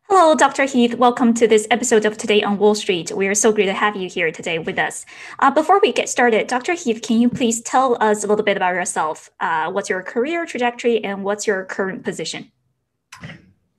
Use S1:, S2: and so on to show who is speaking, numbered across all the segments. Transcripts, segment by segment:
S1: Hello, Dr. Heath. Welcome to this episode of Today on Wall Street. We are so great to have you here today with us. Before we get started, Dr. Heath, can you please tell us a little bit about yourself? What's your career trajectory and what's your current position?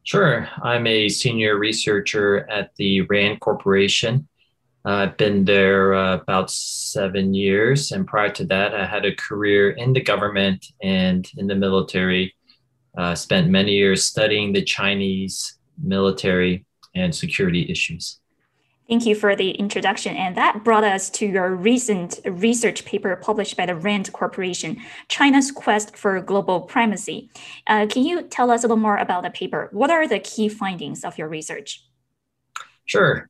S2: Sure. I'm a senior researcher at the RAND Corporation. I've been there about 7 years. And prior to that, I had a career in the government and in the military. Spent many years studying the Chinese military and security issues.
S1: Thank you for the introduction. And that brought us to your recent research paper published by the RAND Corporation, China's Quest for Global Primacy. Can you tell us a little more about the paper? What are the key findings of your research?
S2: Sure.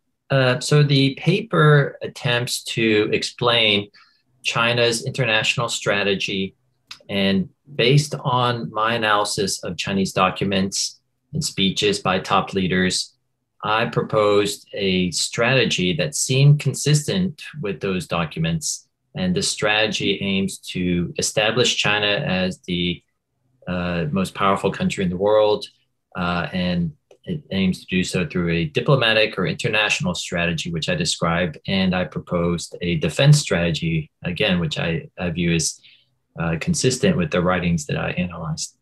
S2: So the paper attempts to explain China's international strategy, and based on my analysis of Chinese documents and speeches by top leaders, I proposed a strategy that seemed consistent with those documents. And the strategy aims to establish China as the most powerful country in the world, and it aims to do so through a diplomatic or international strategy, which I described, and I proposed a defense strategy, again, which I view as consistent with the writings that I analyzed.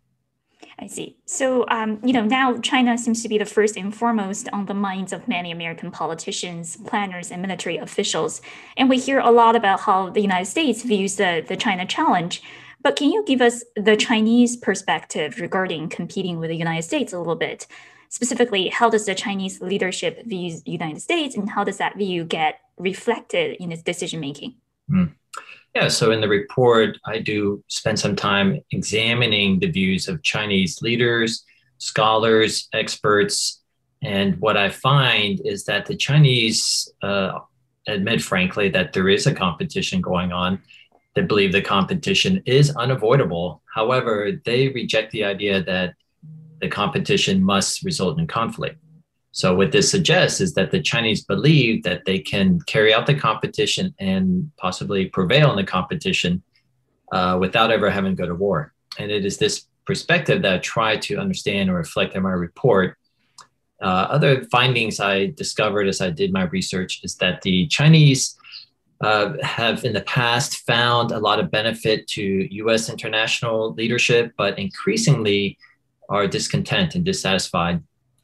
S1: I see. So, now China seems to be the first and foremost on the minds of many American politicians, planners, and military officials. And we hear a lot about how the United States views the China challenge. But can you give us the Chinese perspective regarding competing with the United States a little bit? Specifically, how does the Chinese leadership view the United States, and how does that view get reflected in its decision-making?
S2: Yeah, so in the report, I do spend some time examining the views of Chinese leaders, scholars, experts, and what I find is that the Chinese admit, frankly, that there is a competition going on. They believe the competition is unavoidable. However, they reject the idea that the competition must result in conflict. So what this suggests is that the Chinese believe that they can carry out the competition and possibly prevail in the competition without ever having to go to war. And it is this perspective that I try to understand and reflect in my report. Other findings I discovered as I did my research is that the Chinese have in the past found a lot of benefit to U.S. international leadership, but increasingly are discontent and dissatisfied.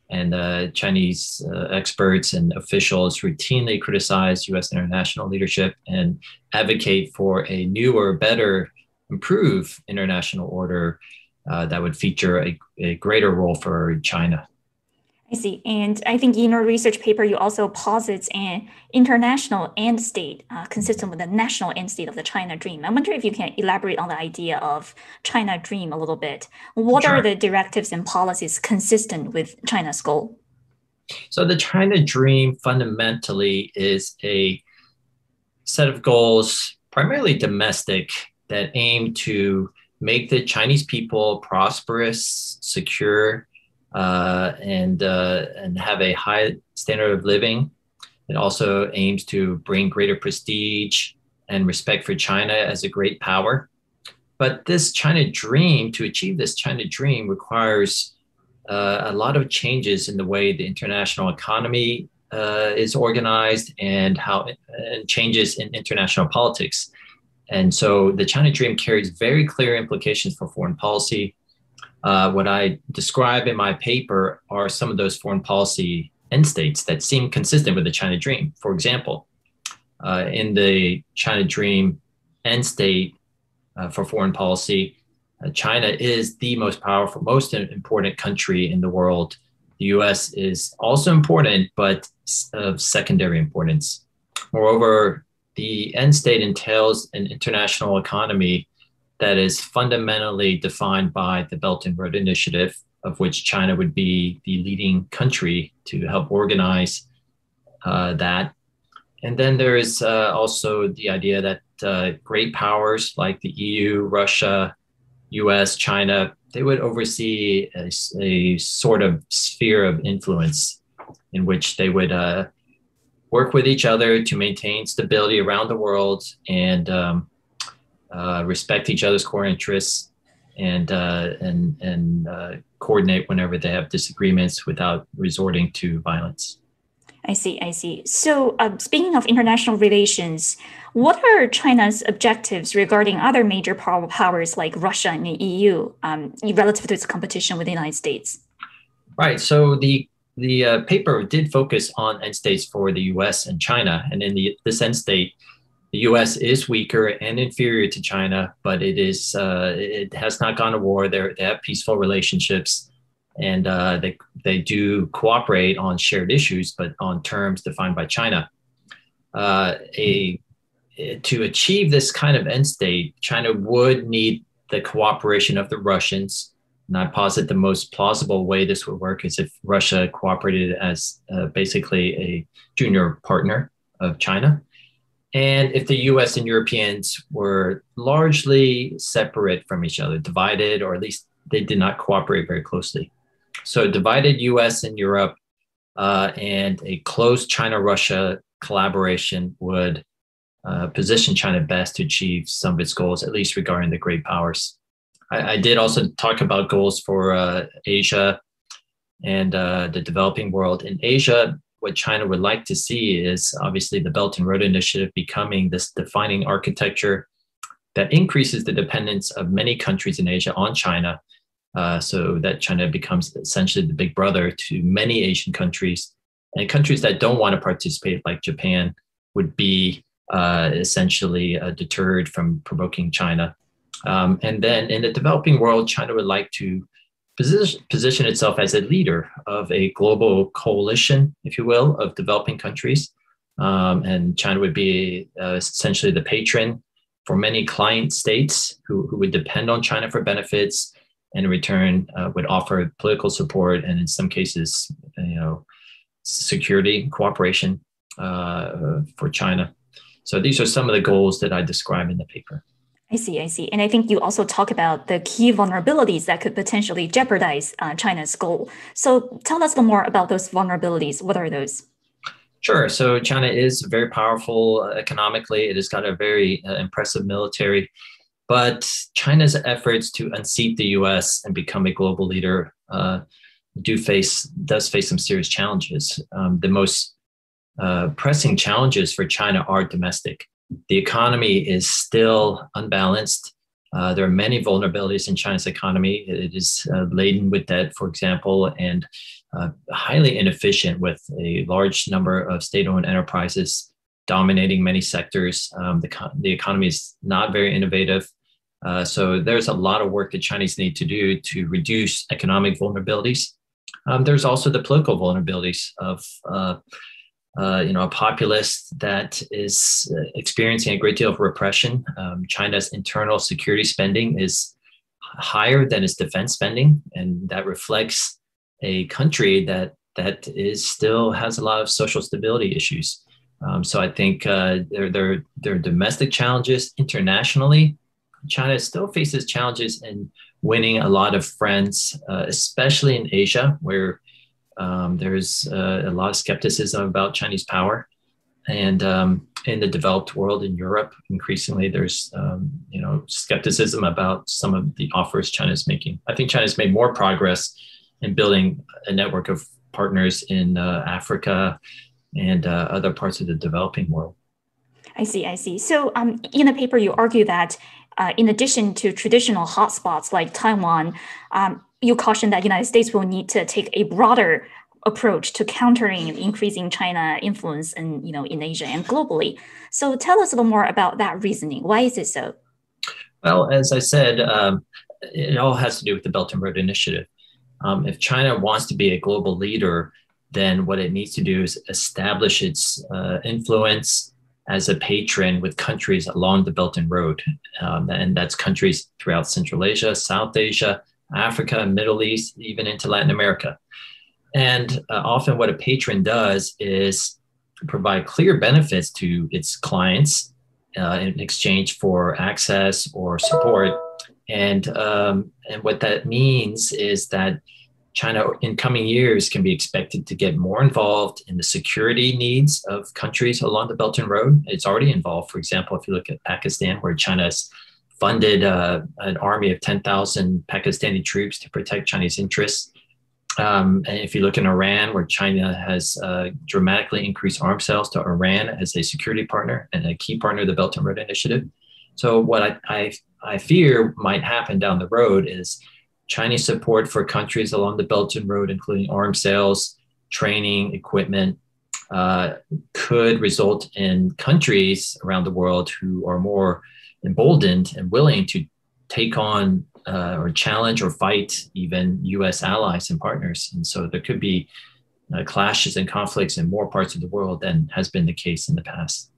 S2: And Chinese experts and officials routinely criticize U.S. international leadership and advocate for a newer, better, improved international order that would feature a greater role for China.
S1: I see. And I think in your research paper, you also posit an international end state consistent with the national end state of the China dream. I wonder if you can elaborate on the idea of China dream a little bit. What
S2: Sure.
S1: are the directives and policies consistent with China's goal?
S2: So the China dream fundamentally is a set of goals, primarily domestic, that aim to make the Chinese people prosperous, secure, and have a high standard of living. It also aims to bring greater prestige and respect for China as a great power. But this China dream, to achieve this China dream, requires a lot of changes in the way the international economy is organized and changes in international politics. And so the China dream carries very clear implications for foreign policy. What I describe in my paper are some of those foreign policy end states that seem consistent with the China dream. For example, in the China dream end state for foreign policy, China is the most powerful, most important country in the world. The US is also important, but of secondary importance. Moreover, the end state entails an international economy that is fundamentally defined by the Belt and Road Initiative, of which China would be the leading country to help organize that. And then there is also the idea that great powers like the EU, Russia, US, China, they would oversee a sort of sphere of influence in which they would work with each other to maintain stability around the world and respect each other's core interests. and coordinate whenever they have disagreements without resorting to violence.
S1: I see, I see. So speaking of international relations, what are China's objectives regarding other major powers like Russia and the EU relative to its competition with the United States?
S2: Right. So the paper did focus on end states for the U.S. and China. And in this end state, the U.S. is weaker and inferior to China, but it has not gone to war. They have peaceful relationships. And they do cooperate on shared issues, but on terms defined by China. To achieve this kind of end state, China would need the cooperation of the Russians. And I posit the most plausible way this would work is if Russia cooperated as basically a junior partner of China. And if the US and Europeans were largely separate from each other, divided, or at least they did not cooperate very closely. So divided US and Europe and a close China-Russia collaboration would position China best to achieve some of its goals, at least regarding the great powers. I did also talk about goals for Asia and the developing world. In Asia, what China would like to see is obviously the Belt and Road Initiative becoming this defining architecture that increases the dependence of many countries in Asia on China. So that China becomes essentially the big brother to many Asian countries, and countries that don't want to participate, like Japan, would be essentially deterred from provoking China. And then in the developing world, China would like to position itself as a leader of a global coalition, if you will, of developing countries. And China would be essentially the patron for many client states who would depend on China for benefits, and in return would offer political support and in some cases, security cooperation for China. So these are some of the goals that I describe in the paper.
S1: I see. And I think you also talk about the key vulnerabilities that could potentially jeopardize China's goal. So tell us a little more about those vulnerabilities. What are those?
S2: Sure. So China is very powerful economically. It has got a very impressive military. But China's efforts to unseat the U.S. and become a global leader does face some serious challenges. The most pressing challenges for China are domestic. The economy is still unbalanced. There are many vulnerabilities in China's economy. It is laden with debt, for example, and highly inefficient with a large number of state-owned enterprises dominating many sectors. The economy is not very innovative. So there's a lot of work that Chinese need to do to reduce economic vulnerabilities. There's also the political vulnerabilities of a populace that is experiencing a great deal of repression. China's internal security spending is higher than its defense spending, and that reflects a country that still has a lot of social stability issues. So I think there are domestic challenges. Internationally, China still faces challenges in winning a lot of friends, especially in Asia, where there's a lot of skepticism about Chinese power. And in the developed world, in Europe, increasingly, there's skepticism about some of the offers China's making. I think China's made more progress in building a network of partners in Africa and other parts of the developing world.
S1: I see. So in the paper, you argue that in addition to traditional hotspots like Taiwan, you caution that the United States will need to take a broader approach to countering increasing China influence in Asia and globally. So tell us a little more about that reasoning. Why is it so?
S2: Well, as I said, it all has to do with the Belt and Road Initiative. If China wants to be a global leader, then what it needs to do is establish its influence as a patron with countries along the Belt and Road. And that's countries throughout Central Asia, South Asia, Africa, Middle East, even into Latin America. And often what a patron does is provide clear benefits to its clients in exchange for access or support. And what that means is that China in coming years can be expected to get more involved in the security needs of countries along the Belt and Road. It's already involved. For example, if you look at Pakistan, where China is funded an army of 10,000 Pakistani troops to protect Chinese interests. And if you look in Iran, where China has dramatically increased arms sales to Iran as a security partner and a key partner of the Belt and Road Initiative. So what I fear might happen down the road is Chinese support for countries along the Belt and Road, including arms sales, training, equipment, could result in countries around the world who are more emboldened and willing to take on or challenge or fight even U.S. allies and partners. And so there could be clashes and conflicts in more parts of the world than has been the case in the past.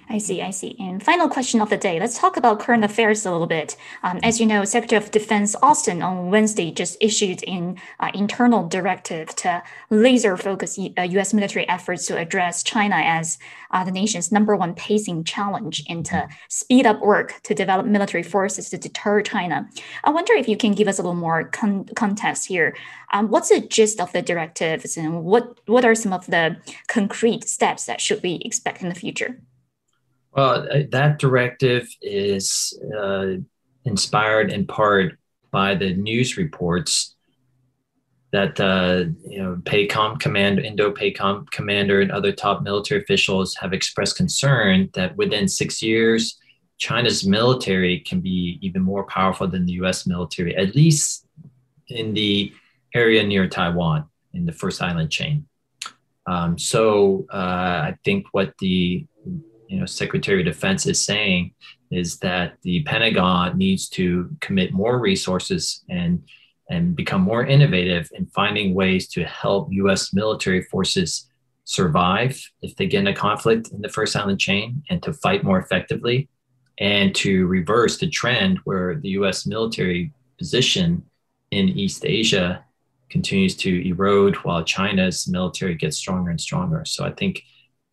S1: I see. And final question of the day. Let's talk about current affairs a little bit. As you know, Secretary of Defense Austin on Wednesday just issued an internal directive to laser focus U.S. military efforts to address China as the nation's #1 pacing challenge and to speed up work to develop military forces to deter China. I wonder if you can give us a little more context here. What's the gist of the directives and what are some of the concrete steps that should we expect in the future?
S2: Well, that directive is inspired in part by the news reports that Indo-PACOM commander and other top military officials have expressed concern that within 6 years, China's military can be even more powerful than the U.S. military, at least in the area near Taiwan, in the first island chain. So I think what the Secretary of Defense is saying is that the Pentagon needs to commit more resources and become more innovative in finding ways to help U.S. military forces survive if they get in a conflict in the first island chain and to fight more effectively and to reverse the trend where the U.S. military position in East Asia continues to erode while China's military gets stronger and stronger. So I think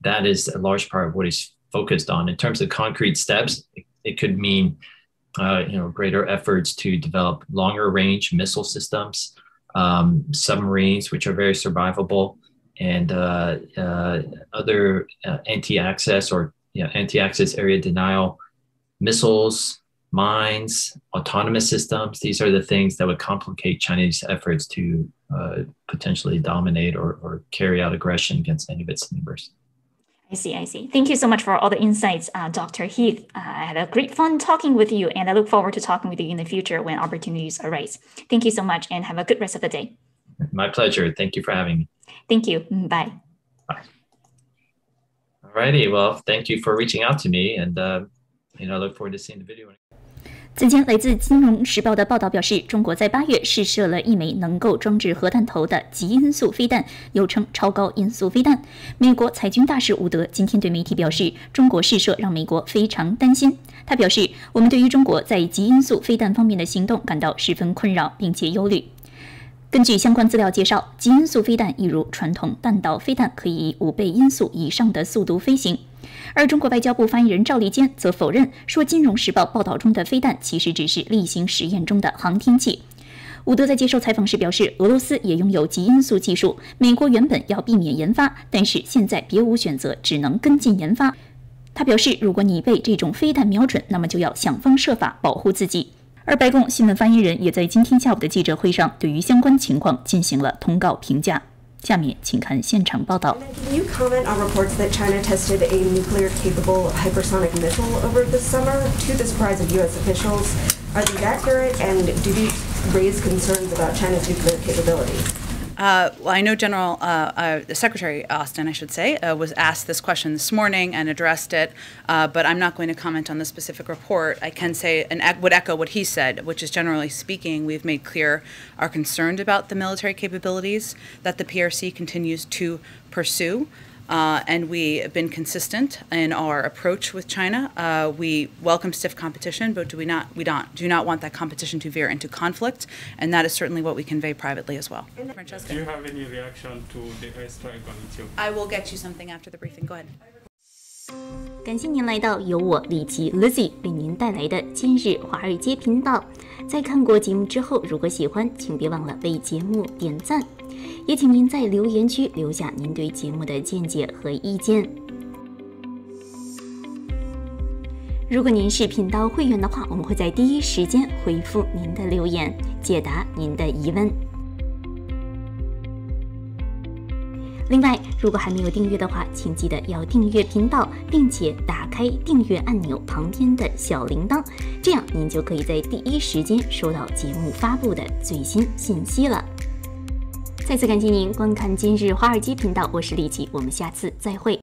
S2: that is a large part of what he's focused on. In terms of concrete steps, it could mean greater efforts to develop longer range missile systems, submarines, which are very survivable, and other anti-access area denial missiles, mines, autonomous systems. These are the things that would complicate Chinese efforts to potentially dominate or carry out aggression against any of its neighbors.
S1: I see. Thank you so much for all the insights, Dr. Heath. I had a great fun talking with you, and I look forward to talking with you in the future when opportunities arise. Thank you so much, and have a good rest of the day.
S2: My pleasure. Thank you for having me.
S1: Thank you. Bye.
S2: Bye. All righty. Well, thank you for reaching out to me, and I look forward to seeing the video.
S3: 此前，来自《金融时报》的报道表示，中国在8月试射了一枚能够装置核弹头的极音速飞弹，又称超高音速飞弹。美国裁军大使伍德今天对媒体表示，中国试射让美国非常担心。他表示，我们对于中国在极音速飞弹方面的行动感到十分困扰，并且忧虑。根据相关资料介绍，极音速飞弹一如传统弹道飞弹，可以以5倍音速以上的速度飞行。而中国外交部发言人赵立坚则否认，说《金融时报》报道中的飞弹其实只是例行实验中的航天器。伍德在接受采访时表示，俄罗斯也拥有极音速技术，美国原本要避免研发，但是现在别无选择，只能跟进研发。他表示，如果你被这种飞弹瞄准，那么就要想方设法保护自己。而白宫新闻发言人也在今天下午的记者会上对于相关情况进行了通告评价。下面请看现场报道。
S4: Can you comment on reports that China tested a nuclear-capable hypersonic missile over the summer to the surprise of U.S. officials? Are these accurate, and do these raise concerns about China's nuclear capabilities?
S5: Well, I know Secretary Austin, I should say, was asked this question this morning and addressed it, but I'm not going to comment on the specific report. I can say and would echo what he said, which is generally speaking, we've made clear our concern about the military capabilities that the PRC continues to pursue. And we have been consistent in our approach with China. We welcome stiff competition, but do not want that competition to veer into conflict, and that is certainly what we convey privately as well.
S6: Do you have any reaction to the airstrike on Ethiopia?
S5: I will get you something after the briefing. Go ahead.
S3: 感谢您来到由我李琦 Lizzi 为您带来的今日华尔街频道。在看过节目之后，如果喜欢，请别忘了为节目点赞，也请您在留言区留下您对节目的见解和意见。如果您是频道会员的话，我们会在第一时间回复您的留言，解答您的疑问。另外，如果还没有订阅的话，请记得要订阅频道，并且打开订阅按钮旁边的小铃铛，这样您就可以在第一时间收到节目发布的最新信息了。再次感谢您观看今日华尔街频道，我是Lizzi，我们下次再会。